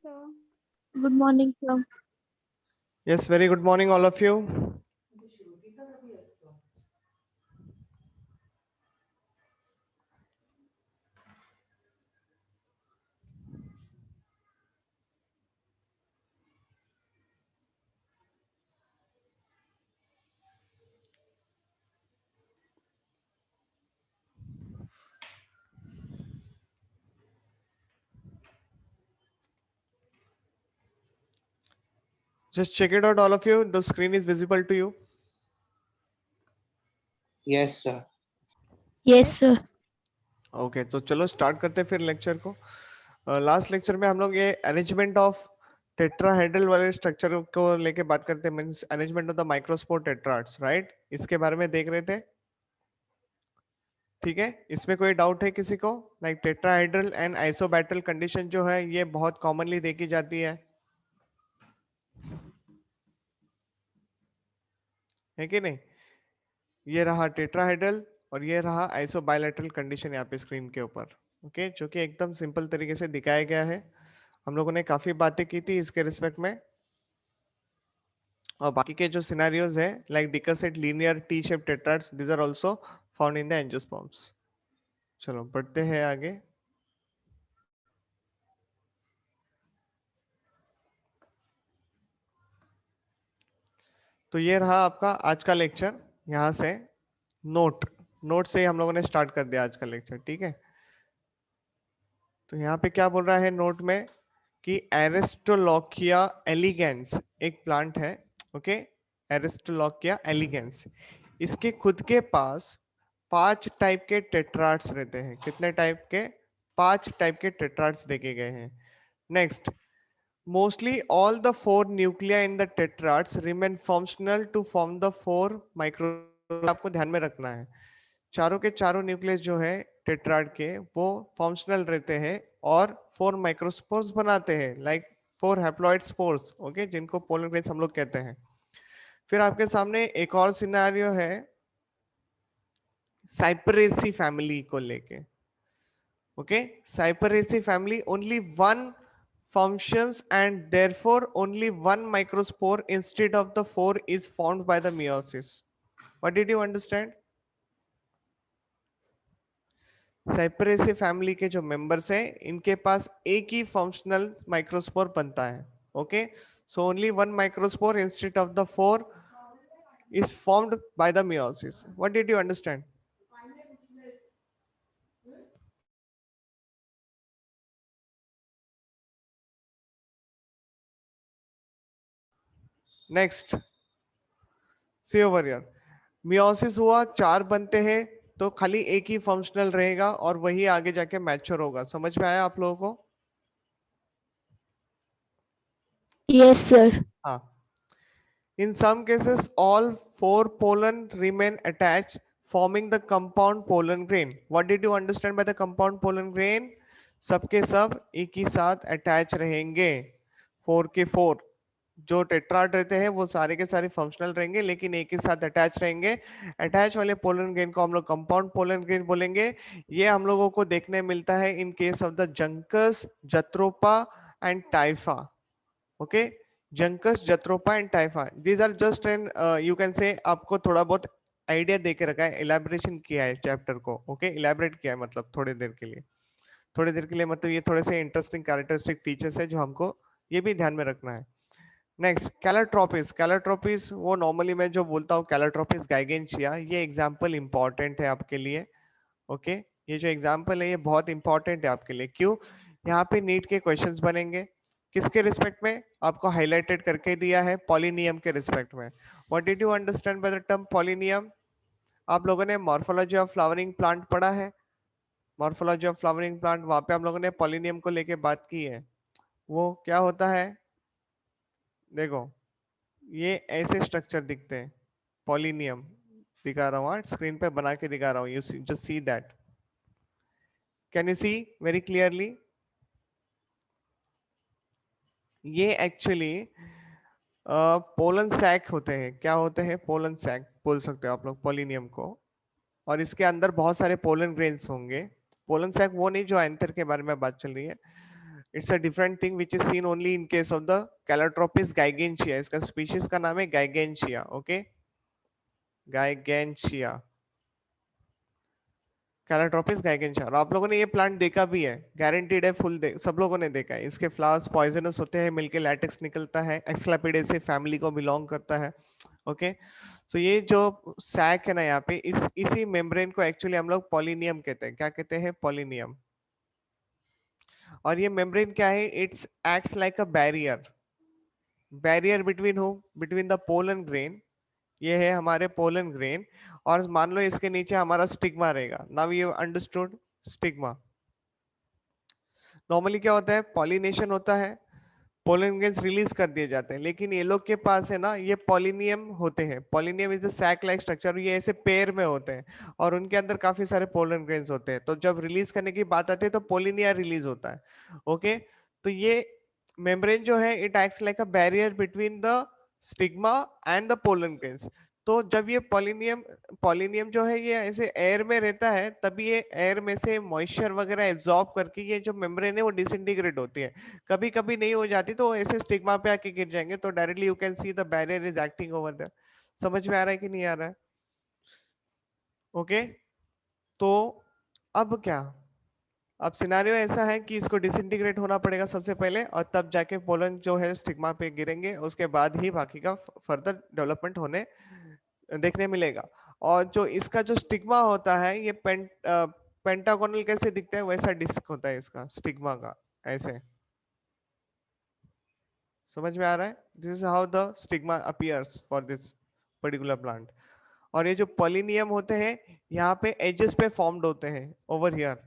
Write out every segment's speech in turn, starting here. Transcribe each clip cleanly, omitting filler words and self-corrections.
sir. Good morning, sir. Yes, very good morning, all of you. Just check it out, all of you. The screen is visible to you. Yes, sir. Yes, sir. Okay तो चलो start करते हैं फिर lecture को। Last lecture में हम लोग ये अरेंजमेंट ऑफ टेट्राहेड्रल वाले स्ट्रक्चर को लेके बात करते हैं, means arrangement of the microspore टेट्राड्स, right? इसके बारे में देख रहे थे। ठीक है, इसमें कोई डाउट है किसी को? लाइक टेट्राहेड्रल एंड आइसोबैटल कंडीशन जो है ये बहुत कॉमनली देखी जाती है कि नहीं? ये रहा टेट्राहेड्रल और ये रहा आइसोबायलैटरल कंडीशन यहाँ पे स्क्रीन के ऊपर। ओके, जो कि एकदम सिंपल तरीके से दिखाया गया है। हम लोगों ने काफी बातें की थी इसके रिस्पेक्ट में, और बाकी के जो सिनेरियोज है like decussate linear T shape tetrads, these are also found in the angiosperms. चलो बढ़ते हैं आगे। तो ये रहा आपका आज का लेक्चर। यहाँ से नोट से हम लोगों ने स्टार्ट कर दिया आज का लेक्चर, ठीक है? तो यहाँ पे क्या बोल रहा है नोट में कि एरिस्टोलॉकिया एलिगेंस एक प्लांट है। ओके, एरिस्टोलॉकिया एलिगेंस, इसके खुद के पास 5 टाइप के टेट्राड्स रहते हैं। कितने टाइप के? 5 टाइप के टेट्राड्स देखे गए हैं। Next, mostly all the 4 nuclei in the tetrads remain functional to form the 4 micro. आपको ध्यान में रखना है चारों के चारों न्यूक्लियस जो है टेट्राड के वो फंक्शनल रहते हैं और 4 माइक्रोस्पोर्स बनाते हैं, लाइक 4 हैप्लॉइड स्पोर्स, ओके, जिनको पोलन ग्रेन्स हम लोग कहते हैं। फिर आपके सामने एक और सिनेरियो है साइपरेसी फैमिली को लेके। Okay, साइपरेसी family only one functions and therefore only one microspore instead of the 4 is formed by the meiosis. What did you understand? साइपरेसी family के जो मेंबर्स हैं इनके पास एक ही फंक्शनल माइक्रोस्पोर बनता है। Okay, so only one microspore instead of the 4 is formed by the meiosis. What did you understand? Next, see over here, meiosis हुआ, 4 बनते हैं तो खाली एक ही फंक्शनल रहेगा और वही आगे जाके मैच्योर होगा। समझ में आया आप लोगों को? Yes, sir. हाँ, in some cases all 4 pollen remain attached forming the compound pollen grain. What did you understand by the compound pollen grain? सबके सब एक ही साथ अटैच रहेंगे। 4 के 4 जो टेट्राड रहते हैं वो सारे के सारे फंक्शनल रहेंगे लेकिन एक ही साथ अटैच रहेंगे। अटैच वाले पोलन ग्रेन को हम लोग कंपाउंड पोलन ग्रेन बोलेंगे। ये हम लोगों को देखने मिलता है in case of the Juncus, Jatropha and Typha. Okay, Juncus, Jatropha and Typha, these are just an you can say आपको थोड़ा बहुत आइडिया दे के रखा है, इलेबोरेशन किया है चैप्टर को। ओके, इलेबोरेट किया है मतलब थोड़ी देर के लिए, थोड़ी देर के लिए मतलब ये थोड़े से इंटरेस्टिंग कैरेक्टरिस्टिक फीचर्स है जो हमको ये भी ध्यान में रखना है। नेक्स्ट, कैलाट्रोपिस। कैलाट्रोपिस वो नॉर्मली मैं जो बोलता हूँ कैलाट्रोपिस गाइगेंशिया, ये एग्जाम्पल इंपॉर्टेंट है आपके लिए। ओके, ये जो एग्जाम्पल है ये बहुत इंपॉर्टेंट है आपके लिए। क्यों? यहाँ पे नीट के क्वेश्चंस बनेंगे। किसके रिस्पेक्ट में? आपको हाईलाइटेड करके दिया है पॉलिनियम के रिस्पेक्ट में। What did you understand by the term pollinium? आप लोगों ने मॉर्फोलॉजी ऑफ फ्लावरिंग प्लांट पढ़ा है? मॉर्फोलॉजी ऑफ फ्लावरिंग प्लांट, वहां पे हम लोगों ने पॉलिनियम को लेके बात की है। वो क्या होता है? देखो, ये ऐसे स्ट्रक्चर दिखते हैं, पॉलिनियम। दिखा रहा हूँ, स्क्रीन पे बना के दिखा रहा हूँ, you just see that. Can you see very clearly? ये एक्चुअली पोलन सैक होते हैं। क्या होते हैं? पोलन सैक बोल सकते हो आप लोग पॉलिनियम को। और इसके अंदर बहुत सारे पोलन ग्रेन्स होंगे। पोलन सैक वो नहीं जो एंथर के बारे में बात चल रही है। It's a different thing which is seen only in case of the Calotropis gigantea, इसका स्पीशीज का नाम है गाइगेंशिया। ओके, गाइगेंशिया, कैलाट्रोपिस गाइगेंशिया। और आप लोगों ने ये प्लांट देखा भी है, गारंटीड है, सब लोगों ने देखा है। इसके फ्लावर्स पॉइजनस होते हैं, मिलके लैटेक्स निकलता है, एक्सलापिडेसी फैमिली को बिलोंग करता है। ओके, तो ये जो सैक है ना यहाँ पे, इसी मेम्ब्रेन को एक्चुअली हम लोग पॉलिनियम कहते हैं। क्या कहते हैं? पॉलिनियम। और ये मेम्ब्रेन क्या है? It's acts like a barrier, barrier between हो, बिटवीन द पोलन ग्रेन, ये है हमारे पोलन ग्रेन, और मान लो इसके नीचे हमारा स्टिग्मा रहेगा। Now you understood stigma. Normally क्या होता है? पॉलिनेशन होता है, पोलन ग्रेन्स रिलीज कर दिए जाते हैं, लेकिन ये लोग के पास है ना, ये पॉलिनियम होते हैं। Pollinium is a sac like structure, ये ऐसे पेयर में होते हैं और उनके अंदर काफी सारे पोलन ग्रेन्स होते हैं। तो जब रिलीज करने की बात आती है तो पोलिनिया रिलीज होता है। ओके, तो ये मेम्ब्रेन जो है, it acts like a barrier between the stigma and the pollen grains. तो जब ये पॉलिनियम पॉलिनियम जो है ये ऐसे एयर में रहता है, तभी ये एयर में से मॉइस्चर वगैरह एब्जॉर्ब करके ये जो मेम्ब्रेन है वो डिसइंटीग्रेट होती है। कभी कभी नहीं हो जाती तो ऐसे स्टिग्मा पे आके गिर जाएंगे, तो directly you can see the barrier is acting over there. समझ में आ रहा है कि नहीं आ रहा है? ओके, तो अब क्या, अब सिनारियो ऐसा है कि इसको डिसइंटीग्रेट होना पड़ेगा सबसे पहले, और तब जाके पोलन जो है स्टिग्मा पे गिरेंगे, उसके बाद ही बाकी का फर्दर डेवलपमेंट होने देखने मिलेगा। और जो इसका जो स्टिग्मा होता है, ये पेंटागोनल कैसे दिखता है, वैसा डिस्क होता है इसका स्टिग्मा का, ऐसे। समझ में आ रहा है? This is how the stigma appears for this particular plant. और ये जो पॉलिनियम होते हैं, यहाँ पे एजेस पे फॉर्म्ड होते हैं ओवर हियर,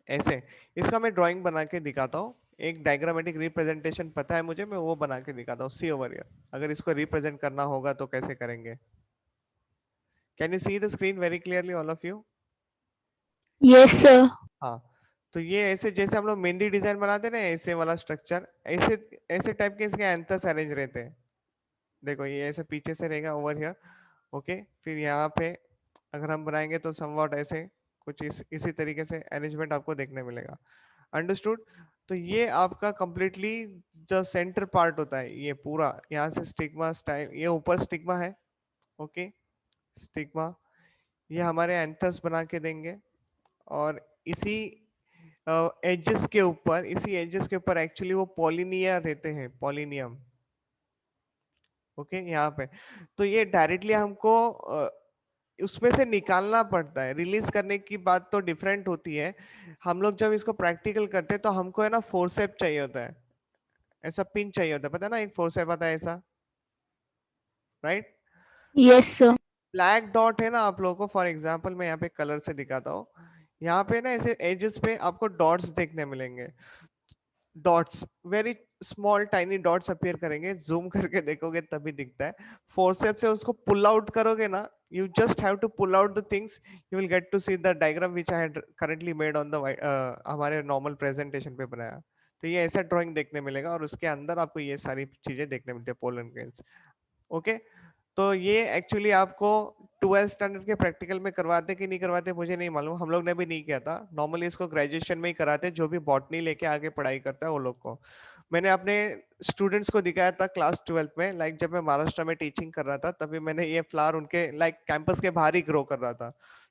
ऐसे। इसका मैं ड्राइंग बना के दिखाता हूँ, एक डायग्रामेटिक रिप्रेजेंटेशन पता है मुझे, मैं वो बना के दिखाता हूँ। सी ओवर हियर, अगर इसको रिप्रेजेंट करना होगा तो कैसे करेंगे? Can you see the screen very clearly all of you? Yes, sir. हाँ, तो ये ऐसे जैसे हम लोग मेहंदी डिजाइन बनाते हैं ना, ऐसे वाला स्ट्रक्चर, ऐसे ऐसे टाइप के इसके एंथर्स अरेंज रहते हैं। देखो ये ऐसे पीछे से रहेगा ओवर हियर। ओके, फिर यहाँ पे अगर हम बनाएंगे तो समवॉट ऐसे कुछ इसी तरीके से अरेंजमेंट आपको देखने मिलेगा। अंडरस्टूड? तो ये आपका कंप्लीटली जो सेंटर पार्ट होता है, ये पूरा यहाँ से स्टिग्मा स्टाइल, ये ऊपर स्टिग्मा है। ओके, स्टिग्मा, ये हमारे एंथर्स बना के देंगे, और इसी एजेस के ऊपर, इसी एजेस के ऊपर एक्चुअली वो पॉलिनिया रहते हैं, पॉलिनियम। ओके, यहाँ पे तो ये डायरेक्टली हमको उसमें से निकालना पड़ता है। रिलीज करने की बात तो डिफरेंट होती है। हम लोग जब इसको प्रैक्टिकल करते हैं तो हमको है ना फोर्सेप चाहिए होता है, ऐसा पिन चाहिए होता है, पता है ना, एक फोर्सेप आता है ऐसा, right? Yes, sir. Black dot है ना, आप लोगों को फॉर एग्जांपल मैं यहाँ पे कलर से दिखाता हूँ। यहाँ पे ना ऐसे एजेस पे आपको डॉट्स देखने मिलेंगे, dots, very small tiny dots appear करेंगे, जूम करके देखोगे तभी दिखता है। फोर्सेप से उसको पुल आउट करोगे ना, you just have to pull out the things, you will get to see the diagram which I had currently made on the हमारे नॉर्मल प्रेजेंटेशन पे बनाया। तो ये ऐसा ड्राइंग देखने मिलेगा, और उसके अंदर आपको ये सारी चीजें देखने मिलती है, पोलन ग्रेन्स। ओके, तो ये एक्चुअली आपको 12th स्टैंडर्ड के प्रैक्टिकल में करवाते कि नहीं करवाते मुझे नहीं मालूम, हम लोग ने भी नहीं किया था। नॉर्मली इसको ग्रेजुएशन में ही कराते, जो भी बॉटनी लेके आगे पढ़ाई करता है वो लोग को। मैंने अपने स्टूडेंट्स को दिखाया था क्लास 12th में, लाइक जब मैं महाराष्ट्र में टीचिंग कर रहा था, तभी मैंने ये फ्लावर उनके लाइक कैंपस के बाहर ही ग्रो कर रहा था।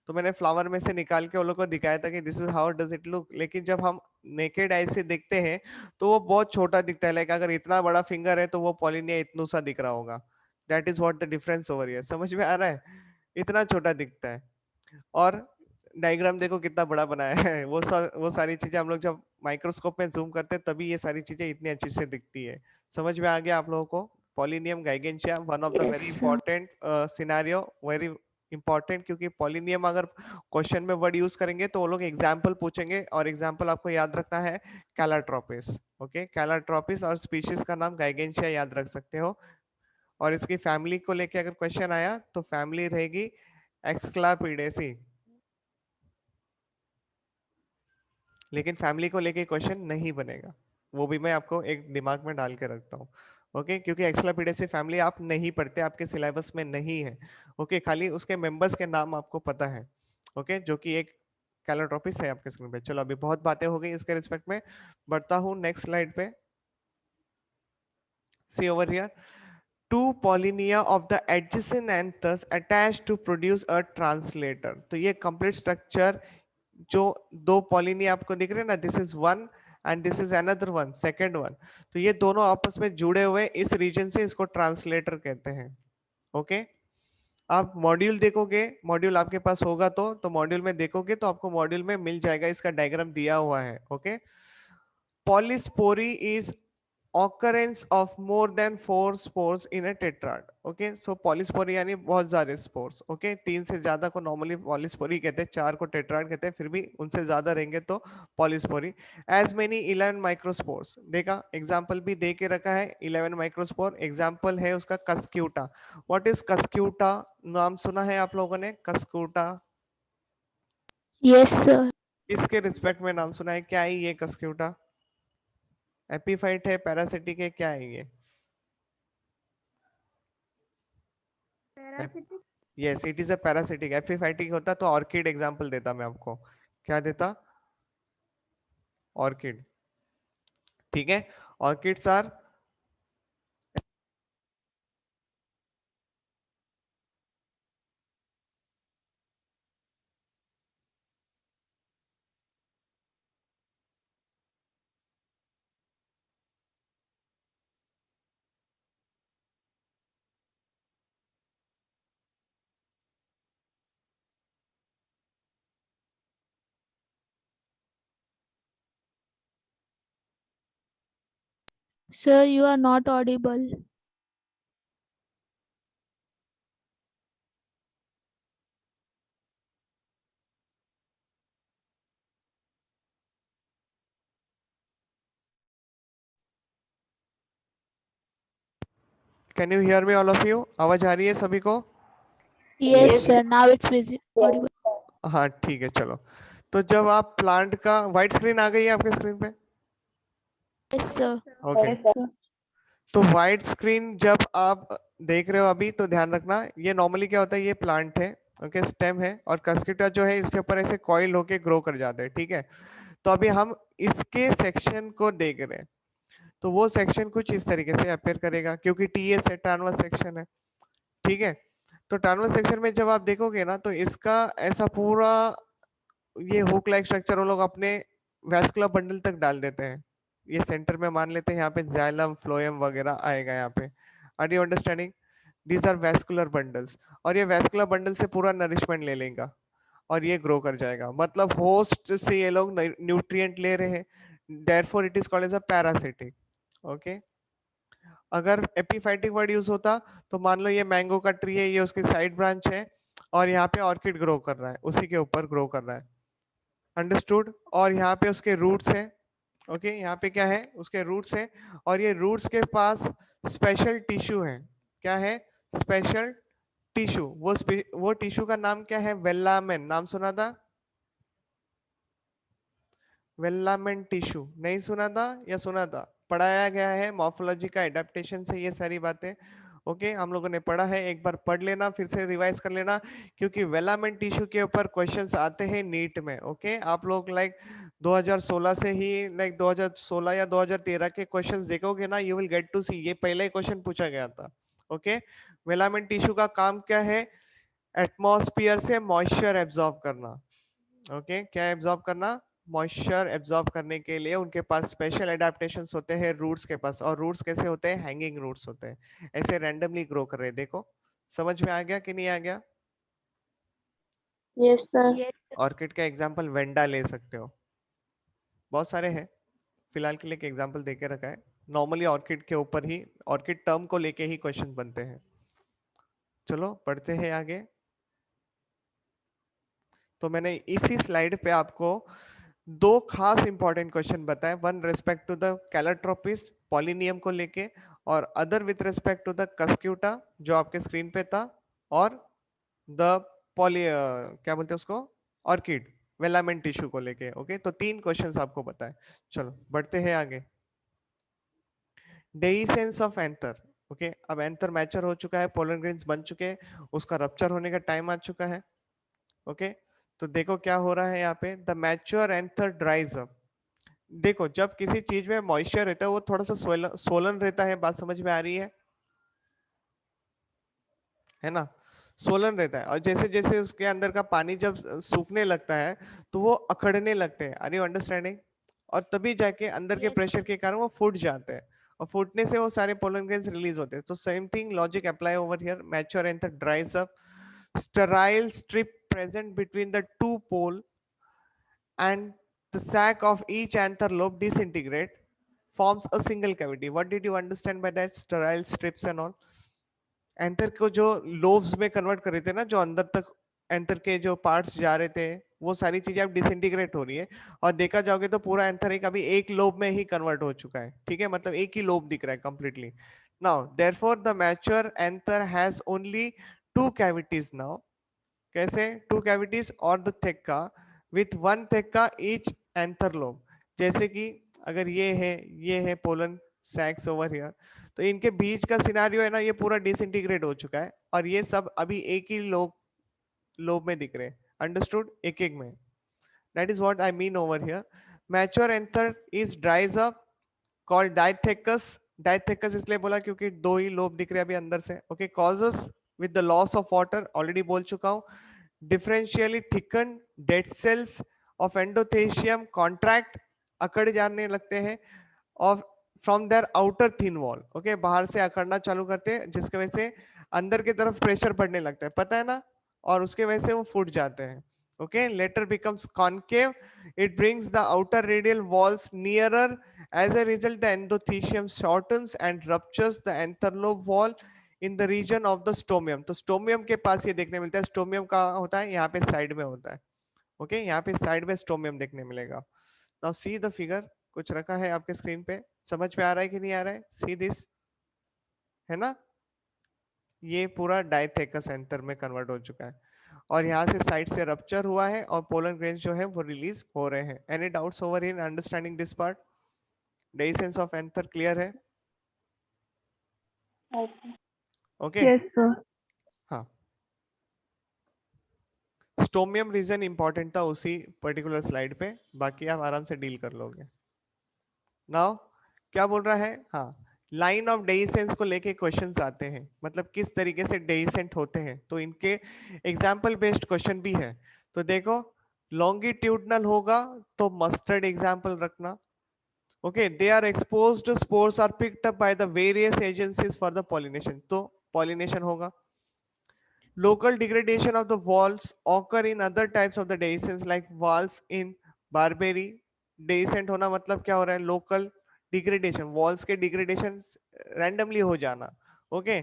तो मैंने फ्लावर में से निकाल के उन लोग को दिखाया था कि this is how does it look. लेकिन जब हम नेकेड आई से देखते हैं तो वो बहुत छोटा दिखता है, लाइक अगर इतना बड़ा फिंगर है तो वो पॉलिनिया इतना सा दिख रहा होगा। That is what the difference over here. समझ में आ रहा है? इतना छोटा दिखता है, और डायग्राम देखो कितना बड़ा बनाया है। वो सारी चीजें हम लोग जब माइक्रोस्कोप में जूम करते हैं तभी ये सारी चीजें इतनी अच्छी से दिखती है। समझ में आ गया आप लोगों को? Pollinium gigantea, one of the very Yes, sir. Important scenario, very important, क्योंकि पॉलिनियम अगर क्वेश्चन में वर्ड यूज करेंगे तो वो लोग एग्जाम्पल पूछेंगे, और एग्जाम्पल आपको याद रखना है कैलाट्रोपिस। ओके, कैलाट्रोपिस, और स्पीशीज का नाम गाइगेंशिया याद रख सकते हो। और इसकी फैमिली को लेके अगर क्वेश्चन आया तो फैमिली रहेगी एक्सक्लापिडेसी। लेकिन फैमिली को लेके क्वेश्चन नहीं बनेगा, वो भी मैं आपको एक दिमाग में डाल के रखता हूँ। ओके, क्योंकि एक्सक्लापिडेसी फैमिली आप नहीं पढ़ते, आपके सिलेबस में नहीं है। ओके, खाली उसके मेंबर्स के नाम आपको पता है। ओके, जो कि एक कैलोट्रोपिस है आपके स्क्रीन पे। चलो अभी बहुत बातें हो गई इसके रिस्पेक्ट में, बढ़ता हूँ नेक्स्ट स्लाइड पे। See over here, two pollinia of the adjacent anthers attached to produce a translator। तो ये complete structure, जो दो पॉलिनिया आपको दिख रहे हैं ना, this is one and this is another one, second one, तो ये दोनों आपस में जुड़े हुए इस रीजन से, इसको ट्रांसलेटर कहते हैं। ओके, आप मॉड्यूल देखोगे, मॉड्यूल आपके पास होगा तो मॉड्यूल में देखोगे तो आपको मॉड्यूल में मिल जाएगा, इसका डायग्राम दिया हुआ है। Okay, polyspory is occurrence of more than 4 spores in a tetrad। Okay, so polyspory यानी बहुत सारे स्पोर्स। ओके, 3 से ज्यादा को नॉर्मली पॉलीस्पोरी कहते हैं, 4 को टेट्राड कहते हैं, फिर भी उनसे ज्यादा रहेंगे तो पॉलीस्पोरी। एज मेनी 11 माइक्रोस्पोर्स, देखा एग्जांपल भी दे के रखा है, 11 माइक्रोस्पोर। एग्जांपल है उसका कस्क्यूटा। What is Cuscuta? नाम सुना है आप लोगों ने कस्क्यूटा? Yes, sir. इसके रिस्पेक्ट में नाम सुना है, क्या है ये कस्क्यूटा? एपीफाइट है, पैरासिटिक है, क्या है ये? Parasitic. Yes, it is a parasitic. Epiphytic होता तो ऑर्किड एग्जांपल देता मैं आपको, क्या देता? ऑर्किड। ठीक है, orchids are, Sir, you are not audible. Can you hear me all of you? आवाज आ रही है सभी को? Yes, sir. Now it's audible. हाँ ठीक है, चलो। तो जब आप प्लांट का, व्हाइट स्क्रीन आ गई है आपके स्क्रीन पे? Yes, sir. ओके, तो व्हाइट स्क्रीन जब आप देख रहे हो अभी, तो ध्यान रखना, ये नॉर्मली क्या होता है, ये प्लांट है, ओके, स्टेम है, और कस्किटा जो है इसके ऊपर ऐसे कॉइल होके ग्रो कर जाते हैं। ठीक है, तो अभी हम इसके सेक्शन को देख रहे हैं, तो वो सेक्शन कुछ इस तरीके से अपेयर करेगा, क्योंकि टीएस है, ट्रांसवर्स सेक्शन है। ठीक है, तो ट्रांसवर्स सेक्शन में जब आप देखोगे ना, तो इसका ऐसा पूरा ये हुक लाइक स्ट्रक्चर वो लोग अपने वैस्कुलर बंडल तक डाल देते हैं। ये सेंटर में मान लेते हैं, यहाँ पे जाइलम फ्लोएम वगैरह आएगा यहाँ पे। Are you understanding? These are vascular bundles, और ये वैस्कुलर बंडल से पूरा नरिशमेंट ले लेगा और ये ग्रो कर जाएगा। मतलब होस्ट से ये लोग न्यूट्रिएंट ले रहे हैं, therefore it is called as a parasitic. Okay, अगर एपिफाइटिक वर्ड यूज होता तो मान लो ये मैंगो का ट्री है, ये उसकी साइड ब्रांच है, और यहाँ पे ऑर्किड ग्रो कर रहा है, उसी के ऊपर ग्रो कर रहा है। अंडरस्टूड? और यहाँ पे उसके रूट्स है। ओके, यहाँ पे क्या है, उसके रूट्स है, और ये रूट्स के पास स्पेशल टिश्यू है। क्या है? Special tissue. वो टिश्यू का नाम क्या है? वेल्लामेन। नाम सुना था? वेल्लामेन टिश्यू नहीं सुना था या सुना था? पढ़ाया गया है मॉर्फोलॉजी का एडेप्टेशन से ये सारी बातें। ओके, हम लोगों ने पढ़ा है, एक बार पढ़ लेना, फिर से रिवाइज कर लेना, क्योंकि वेलामेंट टिश्यू के ऊपर क्वेश्चंस आते हैं नीट में। ओके, आप लोग लाइक 2016 से ही, लाइक 2016 या 2013 के क्वेश्चंस देखोगे ना, यू विल गेट टू सी, ये पहले ही क्वेश्चन पूछा गया था। ओके, वेलामेंट टिश्यू का काम क्या है? एटमॉस्फेयर से मॉइस्चर एब्जॉर्ब करना। ओके, क्या एब्जॉर्ब करना? मॉइस्चर एब्जॉर्ब करने के लिए उनके पास स्पेशल एडेप्टेशंस होते हैं रूट्स के पास। और रूट्स कैसे होते हैं? हैंगिंग रूट्स होते हैं, ऐसे रैंडमली ग्रो कर रहे हैं। देखो, समझ में आ गया कि नहीं आ गया? Yes sir. Yes, sir. Orchid का एग्जांपल वेंडा ले सकते हो, बहुत सारे हैं, फिलहाल के लिए एक एग्जांपल देके रखा है। नॉर्मली ऑर्किड के ऊपर ही, ऑर्किड टर्म को लेके ही क्वेश्चन बनते हैं। चलो पढ़ते हैं आगे। तो मैंने इसी स्लाइड पे आपको दो खास इंपॉर्टेंट क्वेश्चन बताए, one respect to the Calotropis pollinium को लेके, और other with respect to the Cuscuta जो आपके स्क्रीन पे था, और द पॉली क्या बोलते हैं उसको, ऑर्किड वेलामेंट टिश्यू को लेके। ओके, तो तीन क्वेश्चंस आपको बताए। चलो बढ़ते हैं आगे। डेइसेंस ऑफ एंथर। ओके, अब एंथर मैच्योर हो चुका है, पोलन ग्रेन्स बन चुके हैं, उसका रप्चर होने का टाइम आ चुका है। ओके, तो देखो क्या हो रहा है यहाँ पे, द मैच्योर एंथर ड्राइज अप। देखो जब किसी चीज में मॉइस्चर रहता है वो थोड़ा सा सोलन रहता है, बात समझ में आ रही है ना, सोलन रहता है। और जैसे जैसे उसके अंदर का पानी जब सूखने लगता है तो वो अकड़ने लगते हैं, आर यू अंडरस्टैंडिंग? और तभी जाके अंदर के Yes. प्रेशर के कारण वो फूट जाते हैं, और फूटने से वो सारे पोलन ग्रेन्स रिलीज होते हैं। तो same thing logic apply over here, mature anther ड्राइज up, sterile strip present between the two pole and the sac of each anther lobe disintegrate, forms a single cavity. What did you understand by that sterile strips and all? Anther को जो lobes में convert कर रहे थे ना, जो अंदर तक एंथर के जो पार्ट्स जा रहे थे, वो सारी चीजें अब डिसइंटीग्रेट हो रही है। और देखा जाओगे तो पूरा एंथर एक अभी एक लोब में ही कन्वर्ट हो चुका है, ठीक है, मतलब एक ही लोब दिख रहा है completely. Now therefore the mature anther has only two cavities now. कैसे टू कैविटीज? और the theca with one theca each anther lobe. जैसे कि अगर ये है पोलन सैक्स ओवर हियर, तो इनके बीच का सिनारियो है ना, ये पूरा डिसइंटीग्रेट हो चुका है और ये सब अभी एक ही लोब लोब में दिख रहे हैं। अंडरस्टूड? एक एक में। That is what I mean over here. Mature anther is dries up, called dithecous. Dithecous इसलिए बोला क्योंकि दो ही लोब दिख रहे हैं अभी अंदर से। Okay, causes with the loss of water, already बोल चुका हूं। Differentially thicken dead cells of endothecium contract, अकड़ जाने लगते हैं, और from their outer thin wall. Okay, बाहर से अकड़ना चालू करते हैं जिसकी वजह से अंदर की तरफ प्रेशर बढ़ने लगता है, पता है ना, और उसके वजह से वो फूट जाते हैं। Okay, later becomes concave, it brings the outer radial walls nearer. As a result, the endothelium shortens and ruptures the antherlobe wall in the region of the stomium. तो स्टोमियम के पास ये देखने मिलता है। स्टोमियम कहाँ होता है? यहाँ पे साइड में होता है। ओके, यहाँ पे साइड में स्टोमियम देखने मिलेगा। नाउ सी द फिगर, कुछ रखा है आपके स्क्रीन पे, समझ में आ रहा है कि नहीं आ रहा है? सी दिस, है ना, ये पूरा डाइथेकस एंथर में कन्वर्ट हो चुका है और यहाँ से साइड से रप्चर हुआ है और पोलन ग्रेन्स जो है वो रिलीज हो रहे हैं। Any doubts over in understanding this part? Dehiscence of anther clear है? Okay, Yes, sir. हाँ। स्टोमियम रीजन इंपॉर्टेंट था उसी पर्टिकुलर स्लाइड पे, बाकी आप आराम से डील कर लोगे। नाउ क्या बोल रहा है? हाँ, लाइन ऑफ डेइसेंस को लेके क्वेश्चंस आते हैं, मतलब किस तरीके से डेइसेंट होते हैं, तो इनके एग्जाम्पल बेस्ड क्वेश्चन भी है। तो देखो, लॉन्गिट्यूडनल होगा तो मस्टर्ड एग्जाम्पल रखना। Okay, they are exposed spores are picked up by the various agencies for the pollination, तो पॉलिनेशन होगा। Local degradation of the walls occur in other types of the dehiscence like walls in Barbary. Dehiscent होना मतलब क्या हो रहा है? Local degradation, walls के degradation randomly हो जाना। Okay,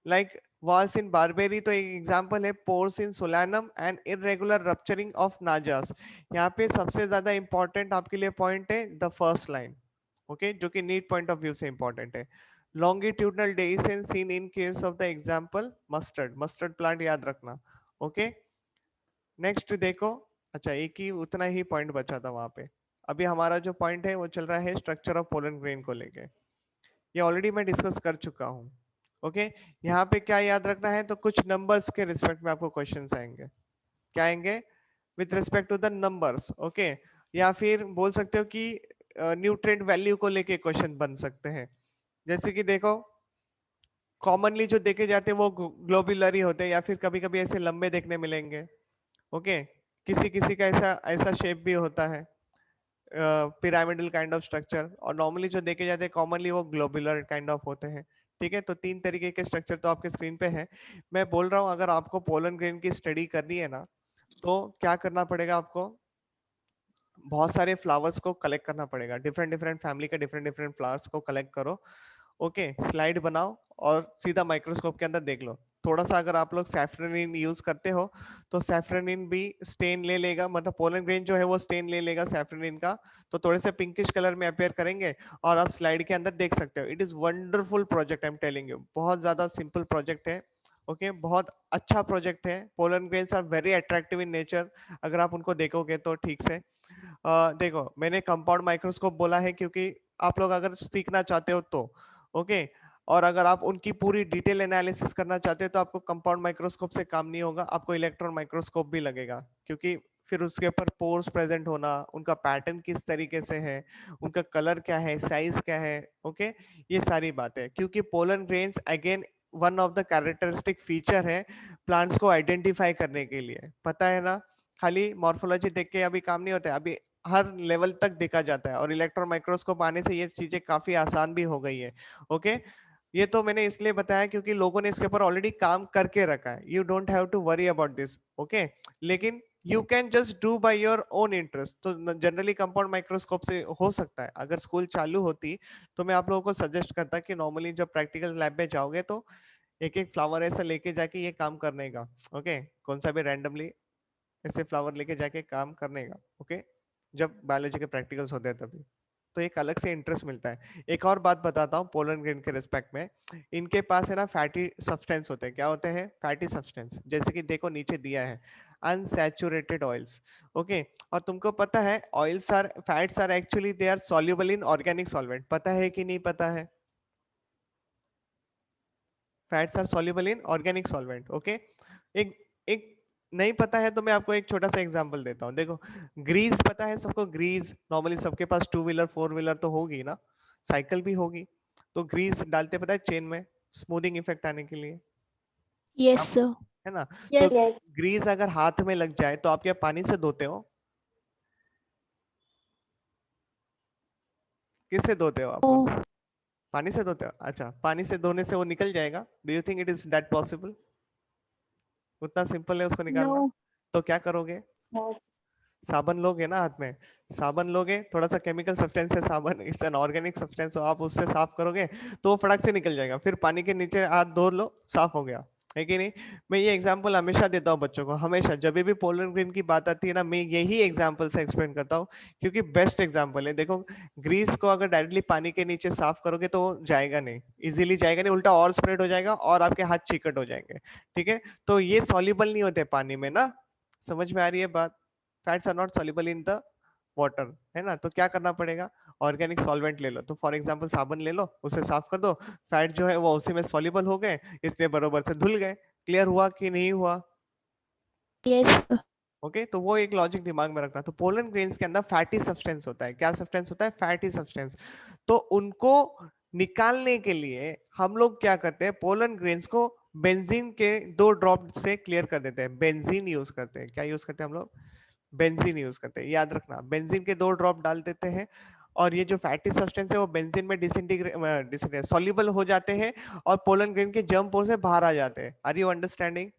like walls in Barbary तो एक example है, pores in Solanum and irregular rupturing of najas। यहाँ पे सबसे ज्यादा important आपके लिए point है the first line, okay, जो कि नीट पॉइंट ऑफ व्यू से important है। Longitudinal dehiscence seen in case of the example mustard, mustard plant याद रखना। ओके, नेक्स्ट देखो। अच्छा, एक ही उतना ही पॉइंट बचा था वहां पे। अभी हमारा जो पॉइंट है वो चल रहा है स्ट्रक्चर ऑफ पोलन ग्रेन को लेके, ये ऑलरेडी मैं डिस्कस कर चुका हूँ। ओके, यहाँ पे क्या याद रखना है? तो कुछ नंबर्स के रिस्पेक्ट में आपको क्वेश्चंस आएंगे। क्या आएंगे? With respect to the numbers. Okay, या फिर बोल सकते हो कि न्यूट्रिएंट वैल्यू को लेके क्वेश्चन बन सकते हैं। जैसे कि देखो, कॉमनली जो देखे जाते हैं वो ग्लोबुलर ही होते हैं, या फिर कभी कभी ऐसे लंबे देखने मिलेंगे। ओके, किसी किसी का ऐसा ऐसा शेप भी होता है, पिरामिडल काइंड ऑफ स्ट्रक्चर, और नॉर्मली जो देखे जाते हैं कॉमनली वो ग्लोबुलर काइंड ऑफ होते हैं। ठीक है, तो तीन तरीके के स्ट्रक्चर तो आपके स्क्रीन पे है। मैं बोल रहा हूँ अगर आपको पोलन ग्रेन की स्टडी करनी है ना, तो क्या करना पड़ेगा आपको? बहुत सारे फ्लावर्स को कलेक्ट करना पड़ेगा, डिफरेंट डिफरेंट फैमिली के डिफरेंट डिफरेंट फ्लावर्स को कलेक्ट करो। ओके, स्लाइड बनाओ और सीधा माइक्रोस्कोप के अंदर देख लो। थोड़ा सा अगर आप लोग सैफ्रनिन यूज करते हो तो सैफ्रनिन भी स्टेन ले लेगा, मतलब पोलन ग्रेन जो है वो स्टेन ले लेगा सैफ्रनिन का, तो थोड़े से पिंकिश कलर में अपेयर करेंगे और आप स्लाइड के अंदर देख सकते हो। It is wonderful project, I am telling you, बहुत ज्यादा सिंपल प्रोजेक्ट है। ओके, बहुत अच्छा प्रोजेक्ट है। Pollen grains are very attractive in nature, अगर आप उनको देखोगे तो ठीक से। देखो, मैंने कंपाउंड माइक्रोस्कोप बोला है क्योंकि आप लोग अगर सीखना चाहते हो तो, ओके, और अगर आप उनकी पूरी डिटेल एनालिसिस करना चाहते हैं तो आपको कंपाउंड माइक्रोस्कोप से काम नहीं होगा, आपको इलेक्ट्रॉन माइक्रोस्कोप भी लगेगा, क्योंकि फिर उसके ऊपर पोर्स प्रेजेंट होना, उनका पैटर्न किस तरीके से है, उनका कलर क्या है, साइज क्या है, ओके, ये सारी बातें। क्योंकि pollen grains again one of the characteristic feature है प्लांट्स को आइडेंटिफाई करने के लिए, पता है ना। खाली मॉर्फोलॉजी देख के अभी काम नहीं होता है, अभी हर लेवल तक देखा जाता है, और इलेक्ट्रॉन माइक्रोस्कोप आने से ये चीजें काफी आसान भी हो गई है, ओके। ये तो मैंने इसलिए बताया क्योंकि लोगों ने इसके ऊपर ऑलरेडी काम करके रखा है, you don't have to worry about this, okay. लेकिन you can just do by your own interest, तो जनरली कंपाउंड माइक्रोस्कोप से हो सकता है। अगर स्कूल चालू होती तो मैं आप लोगों को सजेस्ट करता कि नॉर्मली जब प्रैक्टिकल लैब में जाओगे तो एक एक फ्लावर ऐसा लेके जाके ये काम करने का, ओके, कौन सा भी रैंडमली ऐसे फ्लावर लेके जाके काम करने का, ओके, जब बायोलॉजी के प्रैक्टिकल्स होते हैं तभी। तो एक अलग से इंटरेस्ट मिलता है। एक और बात बताता हूँ पोलन ग्रेन के रिस्पेक्ट में, इनके पास है ना फैटी सब्सटेंस होते हैं। क्या होते हैं? फैटी सब्सटेंस, जैसे कि देखो नीचे दिया है अनसैचुरेटेड ऑयल्स, ओके। और तुमको पता है oils are fats are actually they are soluble in organic solvent, पता है कि नहीं पता है? Fats are soluble in organic solvent, okay. एक एक नहीं पता है तो मैं आपको एक छोटा सा एग्जांपल देता हूँ, देखो ग्रीस पता है सबको, ग्रीस नॉर्मली सबके पास टू व्हीलर फोर व्हीलर तो होगी ना, साइकिल भी होगी, तो ग्रीस डालते पता है चेन में स्मूथिंग इफेक्ट आने के लिए, Yes, आप sir. है ना। तो Yes, yes. ग्रीस अगर हाथ में लग जाए तो आप क्या पानी से धोते हो? किससे धोते हो आप लोग? Oh, पानी से धोते हो, अच्छा, पानी से धोने से वो निकल जाएगा? Do you think it is that possible? उतना सिंपल है उसको निकालना? no. तो क्या करोगे? No. साबन लोगे ना हाथ में, साबन लोगे, थोड़ा सा केमिकल सब्सटेंस है साबन, इट्स एन ऑर्गेनिक सब्सटेंस, तो आप उससे साफ करोगे तो वो फटक से निकल जाएगा, फिर पानी के नीचे हाथ धो लो, साफ हो गया, है कि नहीं। मैं ये एग्जांपल हमेशा देता हूँ बच्चों को, हमेशा जब भी पोलर ग्रीन की बात आती है ना, मैं यही एग्जांपल से एक्सप्लेन करता हूँ, क्योंकि बेस्ट एग्जांपल है। देखो ग्रीस को अगर डायरेक्टली पानी के नीचे साफ करोगे तो जाएगा नहीं, इजीली जाएगा नहीं, उल्टा और स्प्रेड हो जाएगा और आपके हाथ चिकट हो जाएंगे, ठीक है। तो ये सॉल्युबल नहीं होते पानी में ना, समझ में आ रही है बात? Fats are not soluble in the water, है ना। तो क्या करना पड़ेगा? ऑर्गेनिक सॉल्वेंट ले लो, तो फॉर एग्जांपल साबन ले लो, उसे साफ कर दो, फैट जो है वो उसी में सॉल्युबल हो गए, इसलिए बरोबर से धुल गए। क्लियर हुआ कि नहीं हुआ? Yes, sir. ओके, तो वो एक लॉजिक दिमाग में रखना। तो पोलन ग्रेन्स के अंदर फैटी सब्सटेंस होता है। क्या सब्सटेंस होता है? Fatty substance. तो उनको निकालने के लिए हम लोग क्या करते हैं, पोलन ग्रेन्स को बेंजीन के 2 ड्रॉप से क्लियर कर देते हैं। बेंजीन यूज करते हैं। क्या यूज करते हैं हम लोग? बेंजीन यूज करते हैं, याद रखना, बेंजीन के 2 ड्रॉप डाल देते हैं, और ये जो फैटी सब्सटेंस है वो बेंजीन में डिसइंटीग्रेट सॉल्युबल हो जाते हैं, और पोलन ग्रेन के जर्म पोर से बाहर आ जाते हैं। Are you understanding?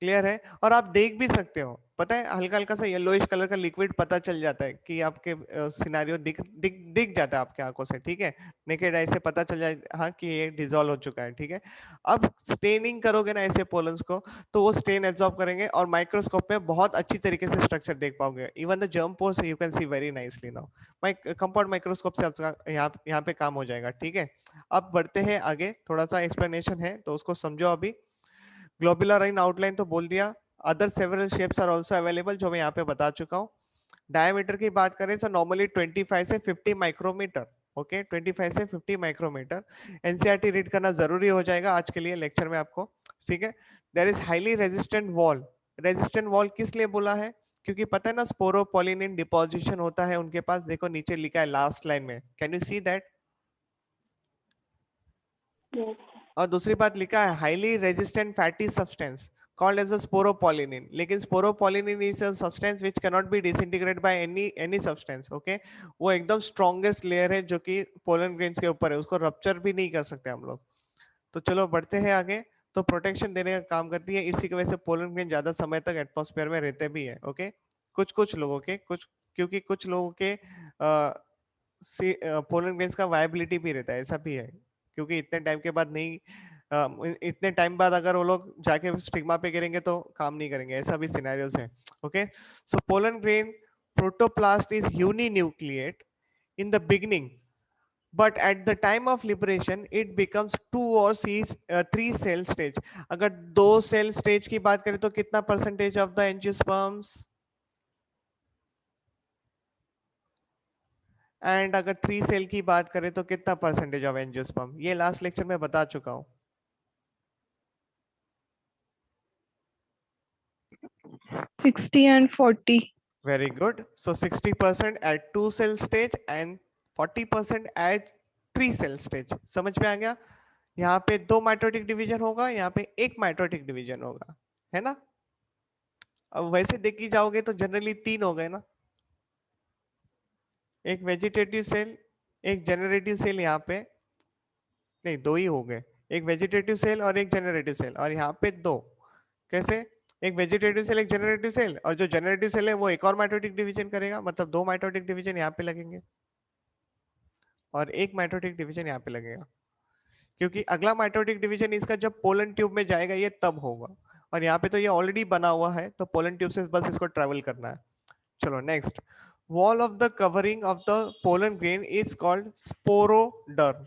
क्लियर है? और आप देख भी सकते हो, पता है हल्का हल्का सा येलोइश कलर का लिक्विड पता चल जाता है कि आपके सिनेरियो दिख दिख दिख जाता है आपके आंखों से, ठीक है। नेकेड आई से पता चल जाए हाँ कि ये डिसॉल्व हो चुका है, ठीक है। अब स्टेनिंग करोगे ना ऐसे पोलन्स को, तो वो स्टेन एब्जॉर्ब करेंगे और माइक्रोस्कोप में बहुत अच्छी तरीके से स्ट्रक्चर देख पाओगे। Even the germ pores you can C very nicely now. Compound microscope से आपका यहाँ पे काम हो जाएगा, ठीक है। अब बढ़ते हैं आगे, थोड़ा सा एक्सप्लेनेशन है तो उसको समझो अभी। ग्लोबुलर इन आउटलाइन तो बोल दिया, other several shapes are also available, जो मैं यहाँ पे बता चुका हूँ। डायमीटर की बात करें तो नॉर्मली 25 से 50 माइक्रोमीटर, ओके, 25 से 50 माइक्रोमीटर। एनसीईआरटी रीड करना जरूरी हो जाएगा आज के लिए लेक्चर में आपको, ठीक है। There is highly resistant wall. Resistant wall किस लिए बोला है? क्योंकि पता है ना स्पोरोपोलिनिन डिपोजिशन होता है उनके पास, देखो नीचे लिखा है लास्ट लाइन में, can you see that? Yes. और दूसरी बात लिखा है highly resistant fatty substance called as a sporopollenin, लेकिन sporopollenin is a substance which cannot be disintegrated by any substance, okay। वो एकदम स्ट्रॉन्गेस्ट लेयर है जो कि पोलन ग्रेन्स के ऊपर है, उसको रप्चर भी नहीं कर सकते हम लोग। तो चलो बढ़ते हैं आगे। तो प्रोटेक्शन देने का काम करती है, इसी की वजह से पोलन ग्रेन ज्यादा समय तक एटमॉस्फेयर में रहते भी है, ओके। कुछ कुछ लोगों के, कुछ, क्योंकि कुछ लोगों के पोलन ग्रेन्स का वायबिलिटी भी रहता है, ऐसा भी है, क्योंकि इतने टाइम के बाद नहीं, इतने टाइम बाद अगर वो लोग जाके स्टिग्मा पे गिरेंगे तो काम नहीं करेंगे, ऐसा भी सिनेरियोस है, okay. So pollen grain protoplast is uninucleate in the beginning, but at the time of liberation it becomes 3 cell stage। अगर 2 सेल स्टेज की बात करें तो कितना percentage of the angiosperms, and अगर 3 सेल की बात करें तो कितना परसेंटेज ऑफ एंजियोस्पर्म? ये लास्ट लेक्चर में बता चुका हूं। 60 and 40. Very good. So 60% at 2 cell stage and 40% at 3 cell stage. समझ में आ गया? यहाँ पे 2 माइटोटिक डिवीजन होगा, यहाँ पे 1 माइटोटिक डिवीजन होगा, है ना? अब वैसे देखी जाओगे तो जनरली 3 हो गए ना, एक वेजिटेटिव सेल, एक जेनरेटिव सेल, यहाँ पे नहीं 2 ही हो गए, एक वेजिटेटिव सेल और एक जेनरेटिव सेल, और यहाँ पे 2। कैसे? एक वेजिटेटिव सेल, एक जेनरेटिव सेल, और जो जेनरेटिव सेल है वो एक और माइटोटिक डिवीजन करेगा, मतलब 2 माइटोटिक डिवीजन यहाँ पे लगेंगे और एक माइटोटिक डिवीजन यहाँ पे लगेगा, क्योंकि अगला माइटोटिक डिवीजन इसका जब पोलन ट्यूब में जाएगा ये तब होगा, और यहाँ पे तो ये ऑलरेडी बना हुआ है, तो पोलन ट्यूब से बस इसको ट्रेवल करना है। चलो next, wall of the covering of the pollen grain is called sporoderm.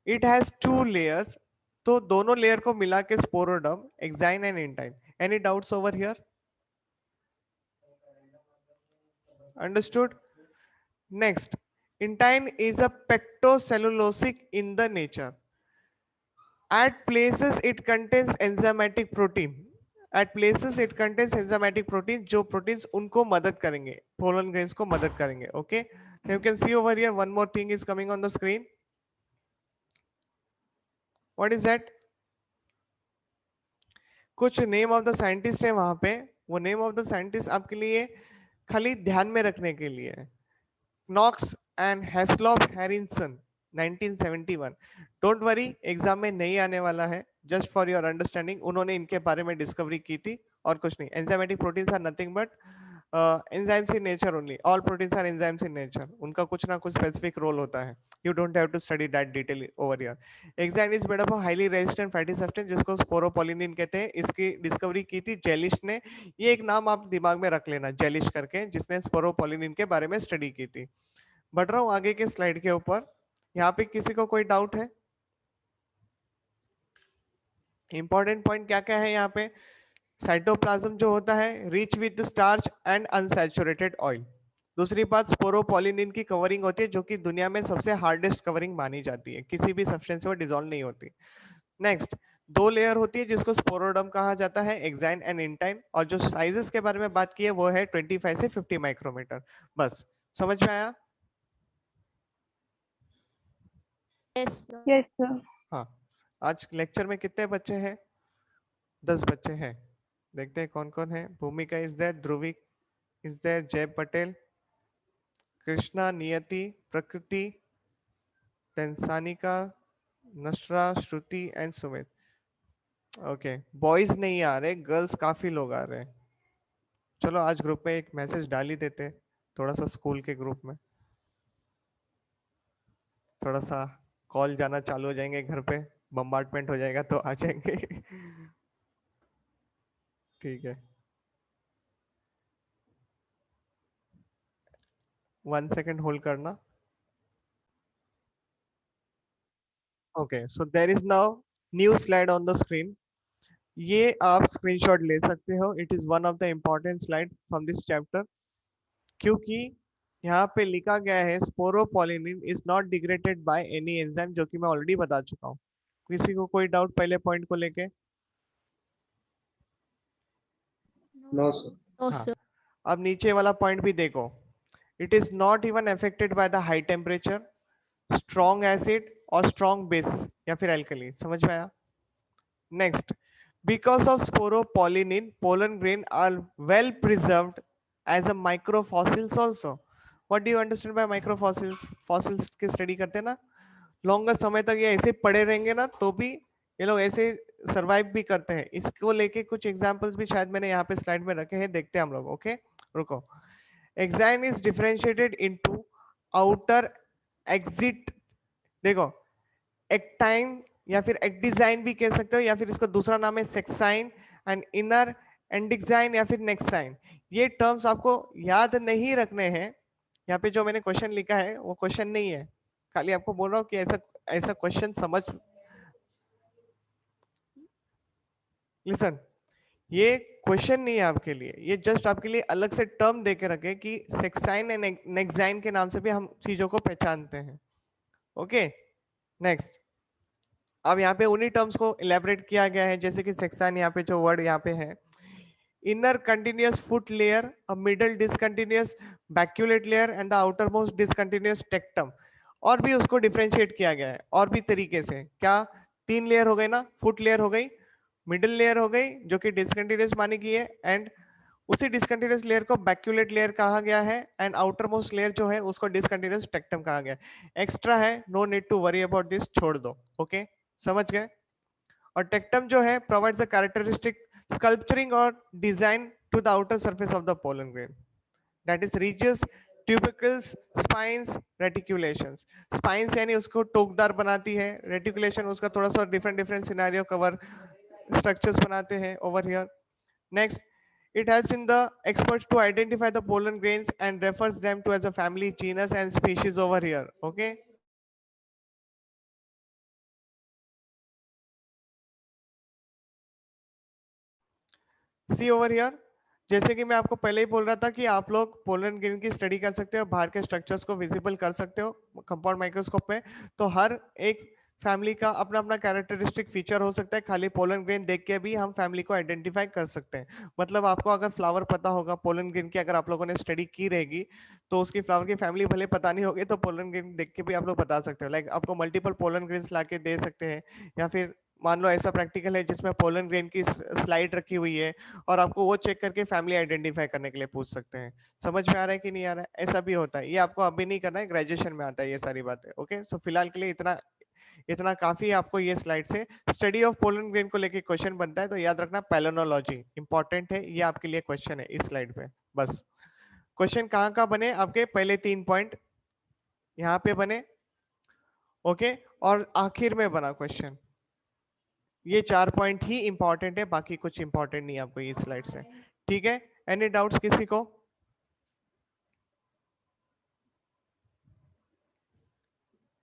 It has 2 layers, तो दोनों लेयर को मिला के sporoderm, exine and intine. Any doubts over here? Understood? Next, intine is a pectocellulosic in the nature. At places it contains enzymatic protein. At places it contains enzymatic protein, जो proteins उनको मदद करेंगे, pollen grains को मदद करेंगे. Okay, now you can see over here one more thing is coming on the screen. What is that? कुछ name of the scientist है वहां पे, वो नेम ऑफ द साइंटिस्ट आपके लिए खाली ध्यान में रखने के लिए है। Knox and Heslop Harrison 1971। Don't worry, exam में नहीं आने वाला है, जस्ट फॉर योर अंडरस्टैंडिंग उन्होंने इनके बारे में डिस्कवरी की थी और कुछ नहीं। Enzymatic proteins are nothing but enzymes in nature only, all proteins are enzymes in nature, उनका कुछ ना कुछ स्पेसिफिक रोल होता है। You don't have to study that detail over here. Enzyme is made up of highly resistant fatty substance जिसको sporopollenin कहते हैं। इसकी डिस्कवरी की थी जेलिश ने, ये एक नाम आप दिमाग में रख लेना जेलिश करके, जिसने स्पोरोपोलिनिन के बारे में स्टडी की थी। बढ़ रहा हूं आगे के स्लाइड के ऊपर। यहाँ पे किसी को कोई डाउट है? इंपॉर्टेंट पॉइंट क्या क्या है यहाँ पे? साइटोप्लाज्म जो होता है rich with starch and unsaturated oil. दूसरी बात, स्पोरोपोलिनिन की कवरिंग होती है जो कि दुनिया में सबसे हार्डेस्ट कवरिंग मानी जाती है, किसी भी सब्सटेंस में डिसॉल्व नहीं होती। नेक्स्ट, 2 लेयर होती है जिसको स्पोरोडर्म कहा जाता है, एक्साइन एंड इंटाइन, और जो साइजेस के बारे में बात की है वो है 25 से 50 माइक्रोमीटर। बस समझ में आया? Yes, sir. Yes, sir. हाँ, आज लेक्चर में कितने बच्चे हैं? 10 बच्चे हैं। देखते हैं कौन कौन है। Bhumika is there, Dhruvi is there, Jay Patel, Krishna, Niyati, Prakriti, Sanika, Nashra, Shruti and Sumit. Okay, boys नहीं आ रहे, गर्ल्स काफी लोग आ रहे हैं। चलो आज ग्रुप में एक मैसेज डाल ही देते हैं, थोड़ा सा स्कूल के ग्रुप में, थोड़ा सा कॉल जाना चालू हो जाएंगे घर पे, बम्बार्टमेंट हो जाएगा तो आ जाएंगे। ठीक है, 1 सेकेंड होल्ड करना। Okay, so there is now new slide on the screen. ये आप स्क्रीनशॉट ले सकते हो, it is one of the important slide from this chapter, क्योंकि यहाँ पे लिखा गया है sporopollenin is not degraded by any enzyme, जो कि मैं ऑलरेडी बता चुका हूँ। किसी को कोई डाउट पहले पॉइंट को लेके? No, sir. No, हाँ, sir. अब नीचे वाला पॉइंट भी देखो, it is not even affected by the high temperature, strong acid और स्ट्रॉन्ग बेस या फिर एल्कली। समझ में आया? Next, because of sporopollenin, pollen grain are well preserved as a microfossils also. What do you understand by microfossils? Fossils की study करते हैं ना, लॉन्गर समय तक ये ऐसे पड़े रहेंगे ना तो भी ये लोग ऐसे सरवाइव भी करते हैं। इसको लेके कुछ एग्जांपल्स भी शायद मैंने यहाँ पे स्लाइड में रखे हैं, देखते हैं हम लोग। ओके, रुको। Exine is differentiated into outer exit, देखो एक्टाइन या फिर एक्डिजाइन भी कह सकते हो, या फिर इसका दूसरा नाम है सेक्साइन, एंड इनर एंडिक्साइन या फिर नेक्साइन। ये टर्म्स आपको याद नहीं रखने हैं। यहाँ पे जो मैंने क्वेश्चन लिखा है वो क्वेश्चन नहीं है, खाली आपको बोल रहा हूँ कि ऐसा ऐसा क्वेश्चन समझ। लिसन, ये क्वेश्चन नहीं है आपके लिए, ये जस्ट आपके लिए अलग से टर्म दे के रखे कि सेक्साइन एंड नेक्साइन के नाम से भी हम चीजों को पहचानते हैं। Okay, next. अब यहाँ पे उन्हीं टर्म्स को इलेबरेट किया गया है, जैसे कि सेक्सान, यहाँ पे जो वर्ड यहाँ पे है inner continuous foot layer, a middle discontinuous baculate layer and the outermost discontinuous tectum. और भी उसको डिफरेंशिएट किया गया है और भी तरीके से। क्या 3 लेयर हो गई ना, फुट लेयर हो गई, मिडिल लेयर हो गई जो कि डिसकंटिन्यूअस मानी गई है, एंड उसी डिसकंटिन्यूअस लेयर को बैक्यूलेट लेयर कहा गया है, एंड आउटर मोस्ट लेयर जो है उसको डिसकंटिन्यूअस टेक्टम कहा गया है। एक्स्ट्रा है, no need to worry about this, छोड़ दो। ओके, समझ गए। और टेक्टम जो है प्रोवाइड्स अ कैरेक्टरिस्टिक स्कल्पचरिंग और design to the outer surface of the pollen grain, that is ridges, tubercles, spines, reticulations. Spines यानी उसको टोकदार बनाती है, रेटिकुलेशन उसका थोड़ा सा different different scenario cover structures बनाते हैं over here. Next, it helps in the experts to identify the pollen grains and refers them to as a family, genus and species over here. Okay, see over here, जैसे कि मैं आपको पहले ही बोल रहा था कि आप लोग पोलन ग्रेन की स्टडी कर सकते हो, बाहर के स्ट्रक्चर्स को विजिबल कर सकते हो कंपाउंड माइक्रोस्कोप में। तो हर एक फैमिली का अपना अपना कैरेक्टरिस्टिक फीचर हो सकता है, खाली पोलन ग्रेन देख के भी हम फैमिली को आइडेंटिफाई कर सकते हैं। मतलब आपको अगर फ्लावर पता होगा पोलन ग्रेन की, अगर आप लोगों ने स्टडी की रहेगी तो उसकी फ्लावर की फैमिली भले पता नहीं होगी तो पोलन ग्रेन देख के भी आप लोग बता सकते हो। लाइक आपको मल्टीपल पोलन ग्रेन्स ला के दे सकते हैं, या फिर मान लो ऐसा प्रैक्टिकल है जिसमें पोलन ग्रेन की स्लाइड रखी हुई है और आपको वो चेक करके फैमिली आइडेंटिफाई करने के लिए पूछ सकते हैं। समझ में आ रहा है कि नहीं आ रहा है? ऐसा भी होता है, ये आपको अभी नहीं करना है, ग्रेजुएशन में आता है ये सारी बातें। ओके, सो फिलहाल के लिए इतना इतना काफी है आपको ये स्लाइड से। स्टडी ऑफ पोलन ग्रेन को लेके क्वेश्चन बनता है तो याद रखना पैलोनोलॉजी इंपॉर्टेंट है, ये आपके लिए क्वेश्चन है इस स्लाइड पे। बस क्वेश्चन कहाँ कहाँ बने आपके, पहले 3 पॉइंट यहाँ पे बने, ओके, और आखिर में बना क्वेश्चन। ये 4 पॉइंट ही इंपॉर्टेंट है, बाकी कुछ इंपॉर्टेंट नहीं आपको ये स्लाइड से। ठीक है, एनी डाउट्स किसी को?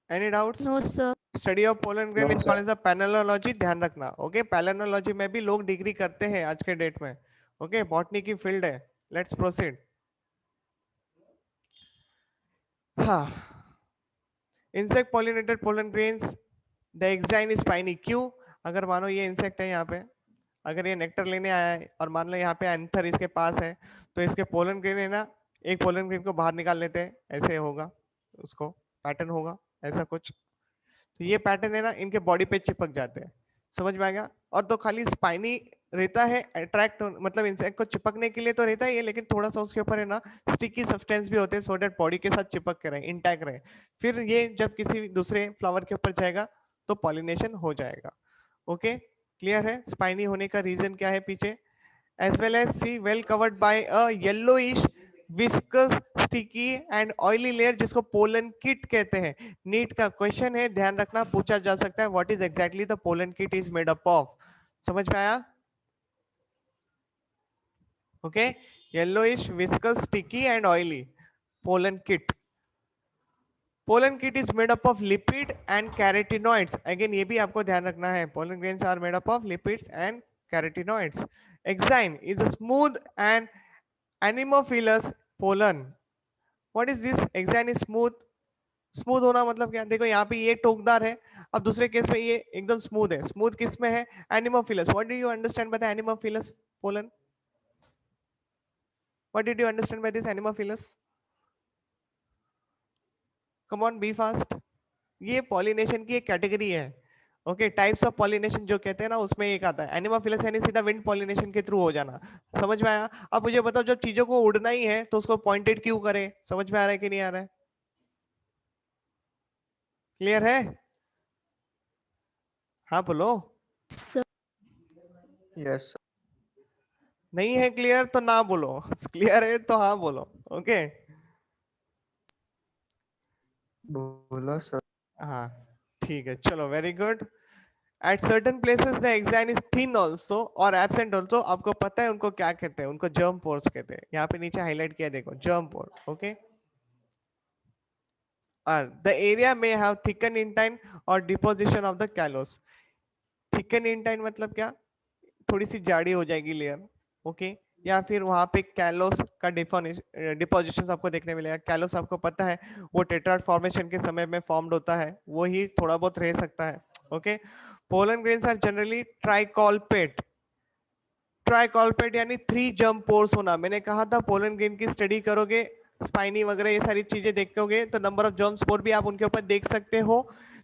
Any doubts? No, sir. Study of pollen grain No, is sir. Called as a palynology, ध्यान रखना। ओके, पैनोलॉजी में भी लोग डिग्री करते हैं आज के डेट में। ओके, बॉटनी की फील्ड है। Let's proceed. हाँ, insect pollinated pollen grains, the exine is spiny. क्यों? अगर मानो ये इंसेक्ट है यहाँ पे, अगर ये नेक्टर लेने आया है और मान लो यहाँ पे एंथर इसके पास है, तो इसके पोलन ग्रेन है ना, एक पोलन ग्रेन को बाहर निकाल लेते हैं, ऐसे होगा, उसको पैटर्न होगा ऐसा कुछ। तो ये पैटर्न है ना, इनके बॉडी पे चिपक जाते हैं। समझ में आ गया? और तो खाली स्पाइनी रहता है, अट्रैक्ट मतलब इंसेक्ट को चिपकने के लिए तो रहता ही है, लेकिन थोड़ा सा उसके ऊपर है ना स्टिकी सब्सटेंस भी होते हैं, सो दैट बॉडी के साथ चिपक के रहे, इंटैक्ट रहे। फिर ये जब किसी दूसरे फ्लावर के ऊपर जाएगा तो पॉलिनेशन हो जाएगा। ओके, क्लियर है? स्पाइनी होने का रीजन क्या है पीछे? as well as see well covered by a yellowish viscous sticky and oily layer जिसको पोलन किट कहते हैं। नीट का क्वेश्चन है, ध्यान रखना, पूछा जा सकता है what is exactly the pollen kit is made up of. समझ में आया? Okay, yellowish viscous sticky and oily pollen kit. Pollen kit is made up of lipid and carotenoids. Again ये भी आपको ध्यान रखना है, pollen grains are made up of lipids and carotenoids. Exine is a smooth and anemophilous pollen. What is this? Exine is smooth. Smooth होना मतलब क्या? देखो यहाँ पे ये टोकदार है, अब दूसरे केस में ये एकदम स्मूथ है। स्मूथ किस में है? Anemophilous. What do you understand by the anemophilous pollen? What did you understand by this anemophilous? Come on, be fast. ये पॉलिनेशन की एक कैटेगरी है। ओके, टाइप्स ऑफ पॉलिनेशन जो कहते हैं ना, उसमें एक आता है एनिमोफिलस, यानी सीधा विंड पॉलिनेशन के थ्रू हो जाना। समझ में आया? अब मुझे बताओ, जब चीजों को उड़ना ही है तो उसको पॉइंटेड क्यों करें? समझ में आ रहा है कि नहीं आ रहा है? क्लियर है? हाँ बोलो। Sir. Yes, sir. नहीं है क्लियर तो ना बोलो, क्लियर है तो हाँ बोलो। ओके, बोला सर। हाँ ठीक है, चलो, very good. At certain places the exine is thin also और एब्सेंट ऑल्सो। आपको पता है उनको क्या कहते हैं? उनको जर्म पोर्स कहते हैं। यहाँ पे नीचे हाईलाइट किया देखो, जर्म पोर। ओके, और द एरिया में हैव थिकन इंटाइन और deposition of the callus. Thicken intine मतलब क्या? थोड़ी सी जाड़ी हो जाएगी लेयर। ओके, या फिर वहां पे कैलोस का डिपोजिशन आपको देखने मिलेगा। कैलोस आपको पता है वो टेट्राड फॉर्मेशन के समय में फॉर्म्ड होता है, वो ही थोड़ा बहुत रह सकता है। Okay, pollen grains are generally tricolpate. Tricolpate यानी 3 जर्म पोर्स होना। मैंने कहा था पोलन ग्रेन की स्टडी करोगे, स्पाइनी वगैरह ये सारी चीजें देखोगे तो नंबर ऑफ जर्म स्पोर भी आप उनके ऊपर देख सकते हो।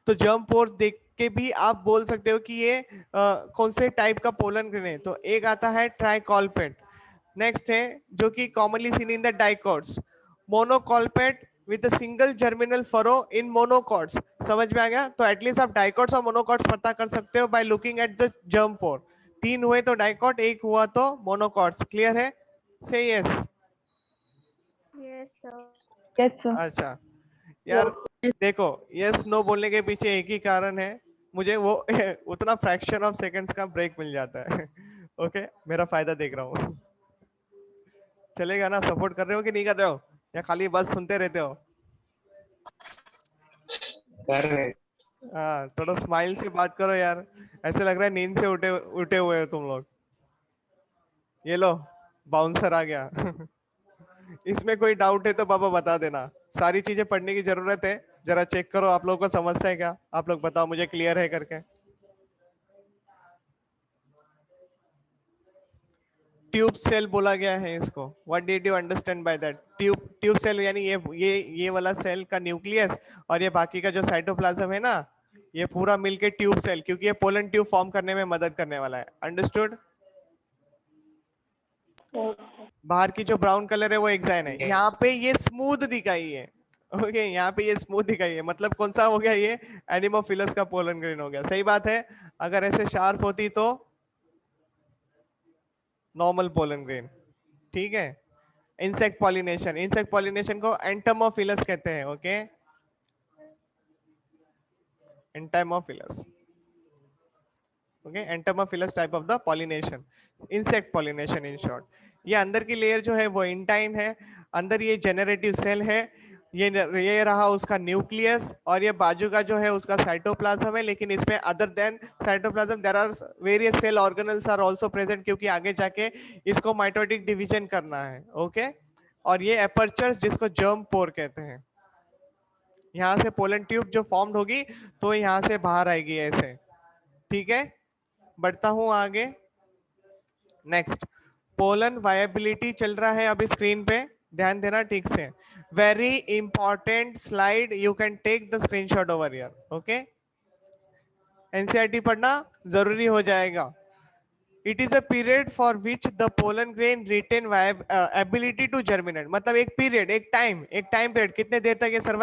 तो जर्म पोर देख के भी आप बोल सकते हो कि ये कौन से टाइप का पोलन ग्रेन है। तो एक आता है ट्राइकॉल्पेट। नेक्स्ट है जो कि commonly seen in the dicots, monocolpate with a single germinal furrow in monocots. समझ में आ गया? तो एटलीस्ट आप डाइकॉट्स और मोनोकॉट्स पता कर सकते हो by looking at the germ pore. 3 हुए तो डाइकॉट, 1 हुआ तो मोनोकॉट्स। क्लियर है? से yes. Yes, sir. Yes, sir. अच्छा यार देखो, यस नो बोलने के पीछे एक ही कारण है, मुझे वो उतना फ्रैक्शन ऑफ सेकंड्स का ब्रेक मिल जाता है। ओके, मेरा फायदा देख रहा हूँ। चलेगा ना? सपोर्ट कर रहे हो कि नहीं कर रहे हो, या खाली बस सुनते रहते हो? कर रहे। हाँ, थोड़ा स्माइल से बात करो यार, ऐसे लग रहा है नींद से उठे उठे हुए हो तुम लोग। ये लो, बाउंसर आ गया। इसमें कोई डाउट है तो पापा बता देना। सारी चीजें पढ़ने की जरूरत है, जरा चेक करो आप लोगों को समझता है क्या, आप लोग बताओ मुझे, क्लियर है करके। ट्यूब सेल बोला गया है इसको। What did you understand by that? Tube cell यानी ये वाला सेल का न्यूक्लियस और ये बाकी का जो साइटोप्लाज्म है ना, ये पूरा मिलके ट्यूब सेल, क्योंकि ये पोलन ट्यूब फॉर्म करने में मदद करने वाला है। अंडरस्टूड? बाहर की जो ब्राउन कलर है वो एक्साइन है। यहाँ पे ये स्मूथ दिखाई है। ओके, यहाँ पे ये स्मूथ दिखाई है, मतलब कौन सा हो गया? ये एनिमोफिलस का पोलन ग्रेन हो गया। सही बात है। अगर ऐसे शार्प होती तो नॉर्मल पोलन ग्रेन। ठीक है। इंसेक्ट पॉलिनेशन, इंसेक्ट पॉलिनेशन को एंटमोफिलस कहते हैं। Okay, entomophilous. Okay, entomophilous type of the pollination, insect pollination in short. ये अंदर की लेयर जो है वो इंटाइन है, अंदर ये जेनरेटिव सेल है, ये रहा उसका न्यूक्लियस, और ये बाजू का जो है उसका साइटोप्लाज्म है। लेकिन इसमें other than cytoplasm there are various cell organelles are also present, क्योंकि आगे जाके इसको माइटोटिक डिवीजन करना है। ओके, और ये एपर्चर्स जिसको जर्म पोर कहते हैं, यहाँ से पोलन ट्यूब जो फॉर्म्ड होगी तो यहाँ से बाहर आएगी ऐसे। ठीक है, बढ़ता हूं आगे। नेक्स्ट, पोलन वायबिलिटी चल रहा है अभी स्क्रीन पे, ध्यान देना ठीक से। Very important slide, you can take the screenshot over here. Okay, NCERT पढ़ना जरूरी हो जाएगा। It is a period for which the pollen grain retain ability to germinate. मतलब एक पीरियड, एक टाइम पीरियड, कितने देर तक ये सर्वाइव